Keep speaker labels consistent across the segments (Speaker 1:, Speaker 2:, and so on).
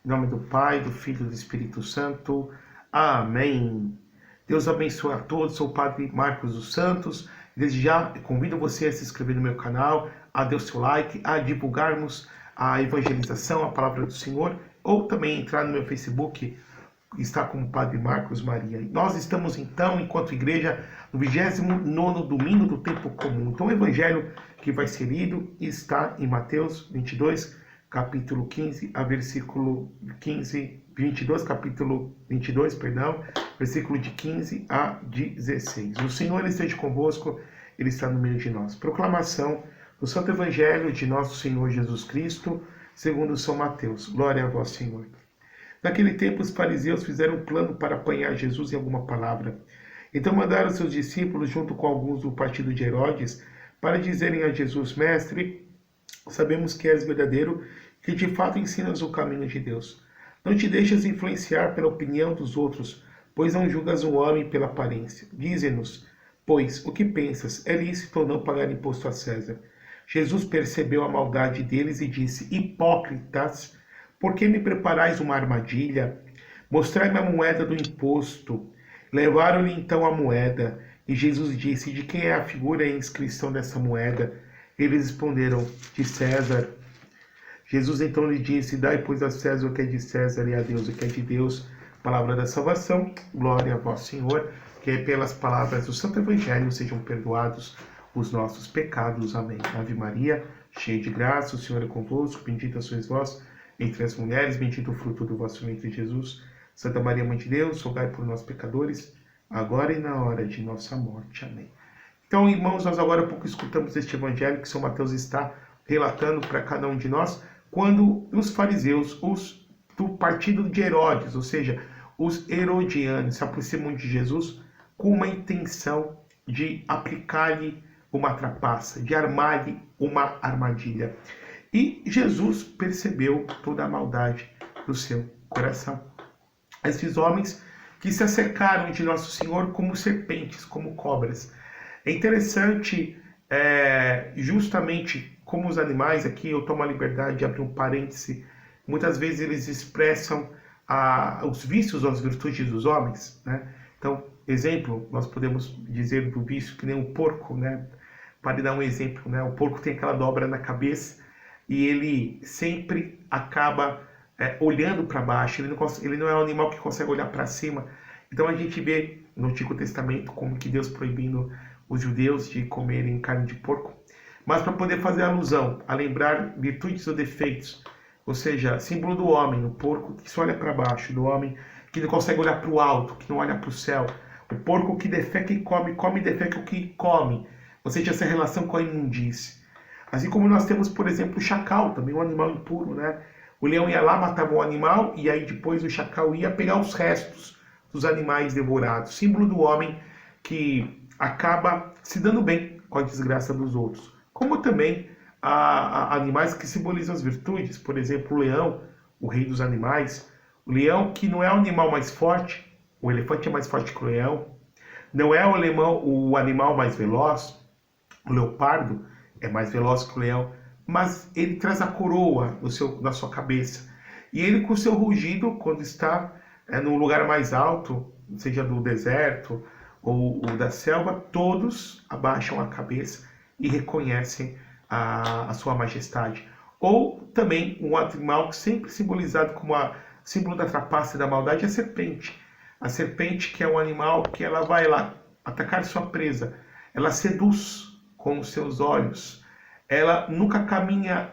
Speaker 1: Em nome do Pai, do Filho e do Espírito Santo. Amém. Deus abençoe a todos. Sou o Padre Marcos dos Santos. Desde já convido você a se inscrever no meu canal, a dar o seu like, a divulgarmos a evangelização, a palavra do Senhor, ou também entrar no meu Facebook, está como Padre Marcos Maria. Nós estamos então, enquanto igreja, no 29º domingo do tempo comum. Então o evangelho que vai ser lido está em Mateus 22, capítulo 15, a versículo 15, 22, capítulo 22, perdão, versículo de 15 a 16. O Senhor esteja convosco, Ele está no meio de nós. Proclamação do Santo Evangelho de nosso Senhor Jesus Cristo, segundo São Mateus. Glória a vós, Senhor. Naquele tempo, os fariseus fizeram um plano para apanhar Jesus em alguma palavra. Então mandaram seus discípulos, junto com alguns do partido de Herodes, para dizerem a Jesus: Mestre, sabemos que és verdadeiro, que de fato ensinas o caminho de Deus. Não te deixas influenciar pela opinião dos outros, pois não julgas um homem pela aparência. Dize-nos, pois, o que pensas? É lícito ou não pagar imposto a César? Jesus percebeu a maldade deles e disse: Hipócritas, por que me preparais uma armadilha? Mostrai-me a moeda do imposto. Levaram-lhe então a moeda, e Jesus disse: De quem é a figura e a inscrição dessa moeda? Eles responderam: De César. Jesus então lhe disse: Dai, pois, a César o que é de César e a Deus o que é de Deus. Palavra da salvação. Glória a vós, Senhor, que pelas palavras do Santo Evangelho sejam perdoados os nossos pecados. Amém. Ave Maria, cheia de graça, o Senhor é convosco, bendita sois vós entre as mulheres, bendito o fruto do vosso ventre, Jesus. Santa Maria, Mãe de Deus, rogai por nós, pecadores, agora e na hora de nossa morte. Amém. Então, irmãos, nós agora há pouco escutamos este evangelho que São Mateus está relatando para cada um de nós, quando os fariseus, os do partido de Herodes, ou seja, os herodianos, se aproximam de Jesus com uma intenção de aplicar-lhe uma trapaça, de armar-lhe uma armadilha. E Jesus percebeu toda a maldade do seu coração. Esses homens que se acercaram de Nosso Senhor como serpentes, como cobras. É interessante, justamente como os animais, aqui eu tomo a liberdade de abrir um parêntese, muitas vezes eles expressam os vícios ou as virtudes dos homens, né? Então, exemplo, nós podemos dizer do vício que nem um porco, né? Para dar um exemplo, né? O porco tem aquela dobra na cabeça, e ele sempre acaba olhando para baixo, ele não é um animal que consegue olhar para cima. Então a gente vê no Antigo Testamento como que Deus proibindo os judeus de comerem carne de porco, mas para poder fazer alusão, a lembrar virtudes ou defeitos, ou seja, símbolo do homem, o porco que só olha para baixo, do homem que não consegue olhar para o alto, que não olha para o céu, o porco que defeca e come, come e defeca o que come, ou seja, essa relação com a imundície. Assim como nós temos, por exemplo, o chacal, também um animal impuro, né? O leão ia lá, matava o animal, e aí depois o chacal ia pegar os restos dos animais devorados. Símbolo do homem que acaba se dando bem com a desgraça dos outros. Como também animais que simbolizam as virtudes. Por exemplo, o leão, o rei dos animais. O leão que não é o animal mais forte, o elefante é mais forte que o leão. Não é o animal mais veloz, o leopardo é mais veloz que o leão, mas ele traz a coroa na sua cabeça. E ele, com o seu rugido, quando está num lugar mais alto, seja do deserto ou da selva, todos abaixam a cabeça e reconhecem a sua majestade. Ou também um animal sempre simbolizado como símbolo da trapaça e da maldade é a serpente. A serpente, que é um animal que ela vai lá atacar sua presa, ela seduz com os seus olhos, ela nunca caminha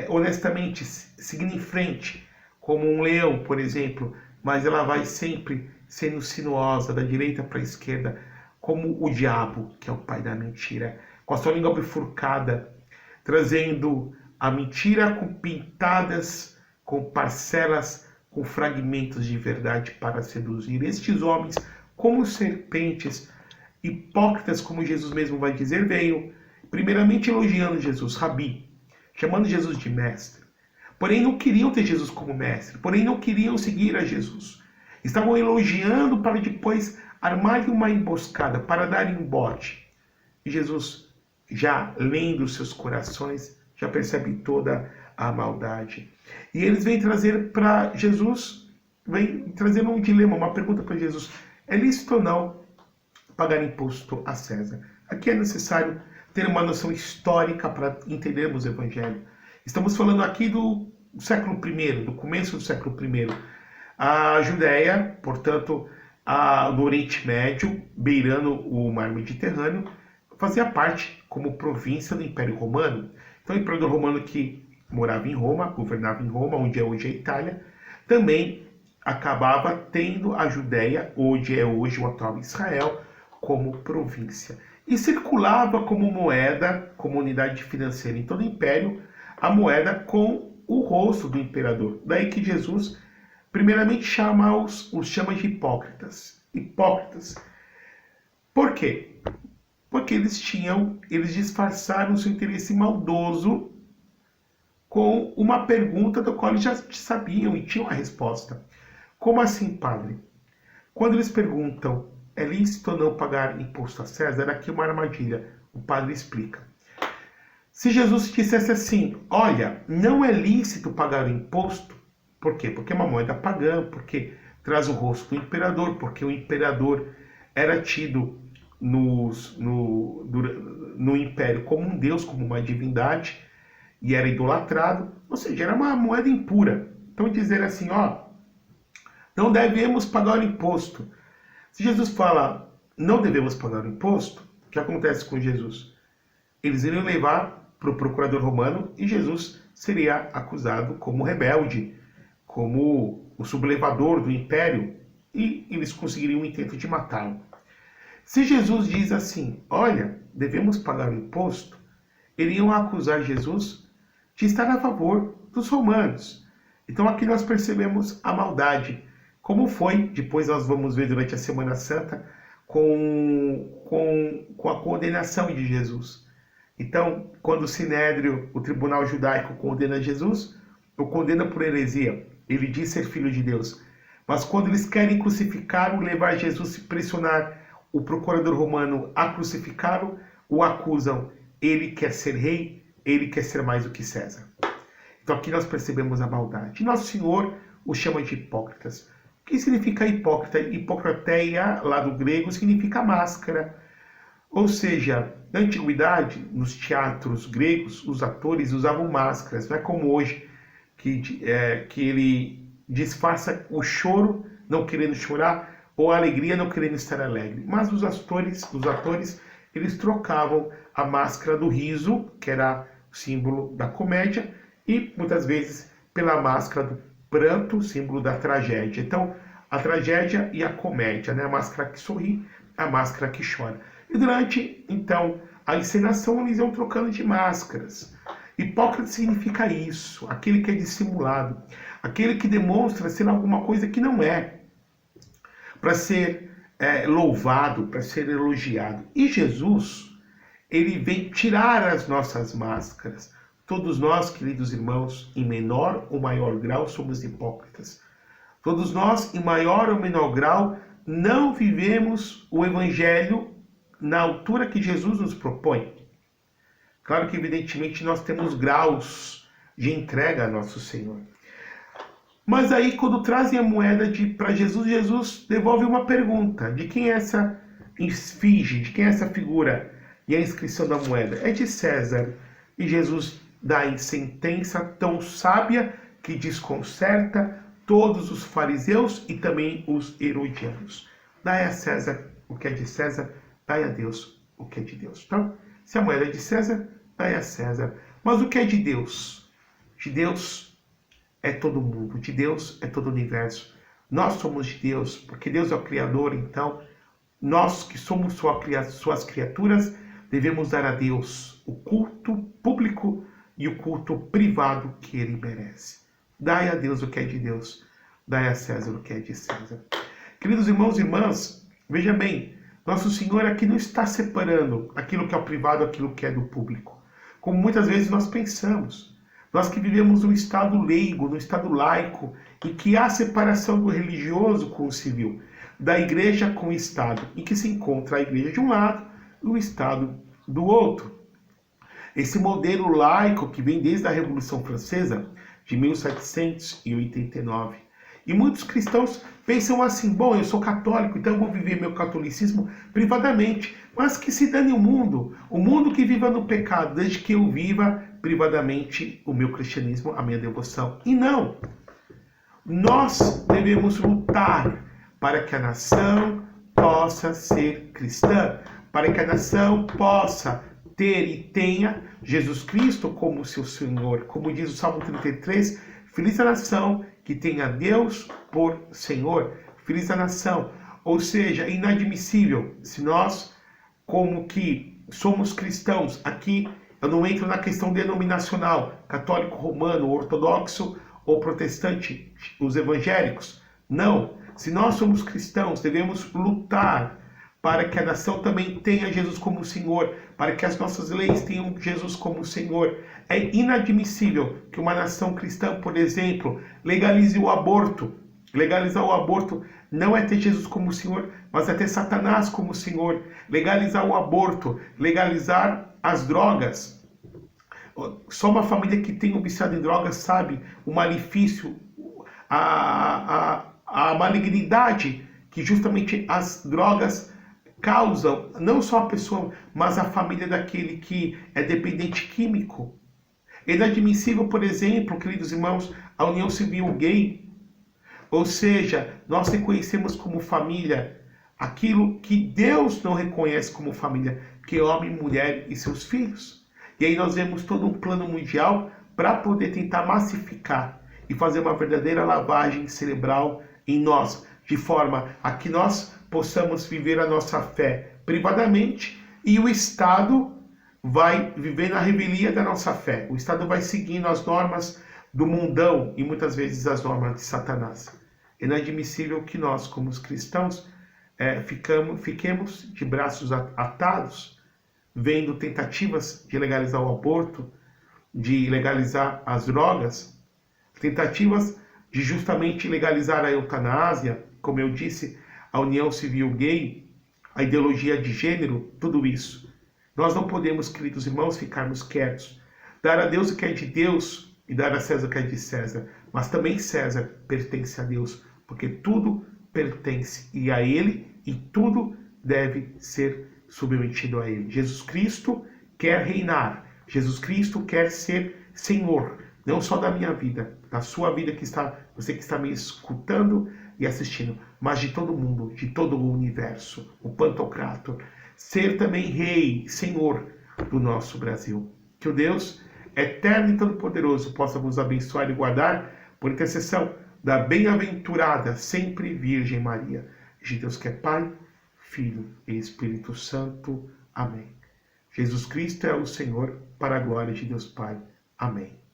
Speaker 1: honestamente, seguindo em frente, como um leão, por exemplo, mas ela vai sempre sendo sinuosa, da direita para a esquerda, como o diabo, que é o pai da mentira, com a sua língua bifurcada, trazendo a mentira com pintadas, com parcelas, com fragmentos de verdade para seduzir. Estes homens, como serpentes, hipócritas, como Jesus mesmo vai dizer, veio primeiramente elogiando Jesus, Rabi, chamando Jesus de mestre. Porém não queriam ter Jesus como mestre, porém não queriam seguir a Jesus. Estavam elogiando para depois armar uma emboscada, para dar um bote. E Jesus, já lendo os seus corações, já percebe toda a maldade. E eles vêm trazer para Jesus, vêm trazendo um dilema, uma pergunta para Jesus: é lícito ou não pagar imposto a César? Aqui é necessário ter uma noção histórica para entendermos o Evangelho. Estamos falando aqui do século I, do começo do século I. A Judéia, portanto, do Oriente Médio, beirando o mar Mediterrâneo, fazia parte como província do Império Romano. Então, o Imperador Romano que morava em Roma, governava em Roma, onde é hoje a Itália, também acabava tendo a Judéia, onde é hoje o atual Israel, como província. E circulava como moeda, como unidade financeira em todo o Império, a moeda com o rosto do imperador. Daí que Jesus, primeiramente, os chama de hipócritas. Hipócritas. Por quê? Porque eles disfarçaram seu interesse maldoso com uma pergunta da qual eles já sabiam e tinham a resposta. Como assim, padre? Quando eles perguntam, é lícito ou não pagar imposto a César? Aqui uma armadilha. O padre explica. Se Jesus dissesse assim, olha, não é lícito pagar o imposto, por quê? Porque é uma moeda pagã, porque traz o rosto do imperador, porque o imperador era tido no império como um deus, como uma divindade, e era idolatrado, ou seja, era uma moeda impura. Então dizer assim, não devemos pagar o imposto. Se Jesus fala, não devemos pagar o imposto, o que acontece com Jesus? Eles iriam levar para o procurador romano e Jesus seria acusado como rebelde, como o sublevador do império, e eles conseguiriam um intento de matá-lo. Se Jesus diz assim, olha, devemos pagar o imposto, iriam acusar Jesus de estar a favor dos romanos. Então aqui nós percebemos a maldade, como foi, depois nós vamos ver durante a Semana Santa, com a condenação de Jesus. Então, quando o Sinédrio, o tribunal judaico, condena Jesus, o condena por heresia. Ele diz ser filho de Deus. Mas quando eles querem crucificá-lo, levar Jesus e pressionar o procurador romano a crucificá-lo, o acusam. Ele quer ser rei, ele quer ser mais do que César. Então aqui nós percebemos a maldade. Nosso Senhor os chama de hipócritas. O que significa hipócrita? Hipocrateia, lá do grego, significa máscara. Ou seja, na antiguidade, nos teatros gregos, os atores usavam máscaras. Não é como hoje, que ele disfarça o choro não querendo chorar ou a alegria não querendo estar alegre. Mas os atores, eles trocavam a máscara do riso, que era o símbolo da comédia, e muitas vezes pela máscara do pranto, símbolo da tragédia. Então, a tragédia e a comédia, né? A máscara que sorri, a máscara que chora. E durante, então, a encenação, eles iam trocando de máscaras. Hipócrita significa isso, aquele que é dissimulado, aquele que demonstra ser alguma coisa que não é, para ser louvado, para ser elogiado. E Jesus, ele vem tirar as nossas máscaras. Todos nós, queridos irmãos, em menor ou maior grau, somos hipócritas. Todos nós, em maior ou menor grau, não vivemos o Evangelho na altura que Jesus nos propõe. Claro que, evidentemente, nós temos graus de entrega a nosso Senhor. Mas aí, quando trazem a moeda para Jesus, Jesus devolve uma pergunta. De quem é essa esfinge? De quem é essa figura? E a inscrição da moeda? É de César. E Jesus dá em sentença tão sábia que desconcerta todos os fariseus e também os herodianos. Dai a César o que é de César, dai a Deus o que é de Deus. Então, se a moeda é de César, dai a César. Mas o que é de Deus? De Deus é todo mundo, de Deus é todo o universo. Nós somos de Deus, porque Deus é o Criador, então nós que somos suas criaturas, devemos dar a Deus o culto público e o culto privado que Ele merece. Dai a Deus o que é de Deus, dai a César o que é de César. Queridos irmãos e irmãs, veja bem, nosso Senhor aqui não está separando aquilo que é o privado daquilo que é do público, como muitas vezes nós pensamos. Nós que vivemos num estado leigo, num estado laico, em que há separação do religioso com o civil, da igreja com o Estado, em que se encontra a igreja de um lado e o Estado do outro. Esse modelo laico que vem desde a Revolução Francesa, de 1789. E muitos cristãos pensam assim: bom, eu sou católico, então eu vou viver meu catolicismo privadamente. Mas que se dane o mundo que viva no pecado, desde que eu viva privadamente o meu cristianismo, a minha devoção. E não! Nós devemos lutar para que a nação possa ser cristã, para que a nação possa ter e tenha Jesus Cristo como seu Senhor. Como diz o Salmo 33, feliz a nação que tenha Deus por Senhor. Feliz a nação. Ou seja, é inadmissível se nós, como que somos cristãos, aqui eu não entro na questão denominacional, católico romano, ortodoxo ou protestante, os evangélicos. Não. Se nós somos cristãos, devemos lutar para que a nação também tenha Jesus como Senhor, para que as nossas leis tenham Jesus como Senhor. É inadmissível que uma nação cristã, por exemplo, legalize o aborto. Legalizar o aborto não é ter Jesus como Senhor, mas é ter Satanás como Senhor. Legalizar o aborto, legalizar as drogas. Só uma família que tem um viciado em drogas sabe o malefício, a malignidade que justamente as drogas causam, não só a pessoa, mas a família daquele que é dependente químico. É inadmissível, por exemplo, queridos irmãos, a união civil gay. Ou seja, nós reconhecemos como família aquilo que Deus não reconhece como família, que é homem, mulher e seus filhos. E aí nós vemos todo um plano mundial para poder tentar massificar e fazer uma verdadeira lavagem cerebral em nós, de forma a que nós possamos viver a nossa fé privadamente e o Estado vai viver na revelia da nossa fé. O Estado vai seguindo as normas do mundão e muitas vezes as normas de Satanás. É inadmissível que nós, como os cristãos, fiquemos de braços atados, vendo tentativas de legalizar o aborto, de legalizar as drogas, tentativas de justamente legalizar a eutanásia, como eu disse, a união civil gay, a ideologia de gênero, tudo isso. Nós não podemos, queridos irmãos, ficarmos quietos. Dar a Deus o que é de Deus e dar a César o que é de César. Mas também César pertence a Deus, porque tudo pertence a Ele e tudo deve ser submetido a Ele. Jesus Cristo quer reinar. Jesus Cristo quer ser Senhor, não só da minha vida, da sua vida você que está me escutando e assistindo, mas de todo mundo, de todo o universo, o Pantocrator. Ser também Rei, Senhor do nosso Brasil. Que o Deus eterno e todo-poderoso possa vos abençoar e guardar por intercessão da bem-aventurada sempre Virgem Maria. De Deus que é Pai, Filho e Espírito Santo. Amém. Jesus Cristo é o Senhor, para a glória de Deus Pai. Amém.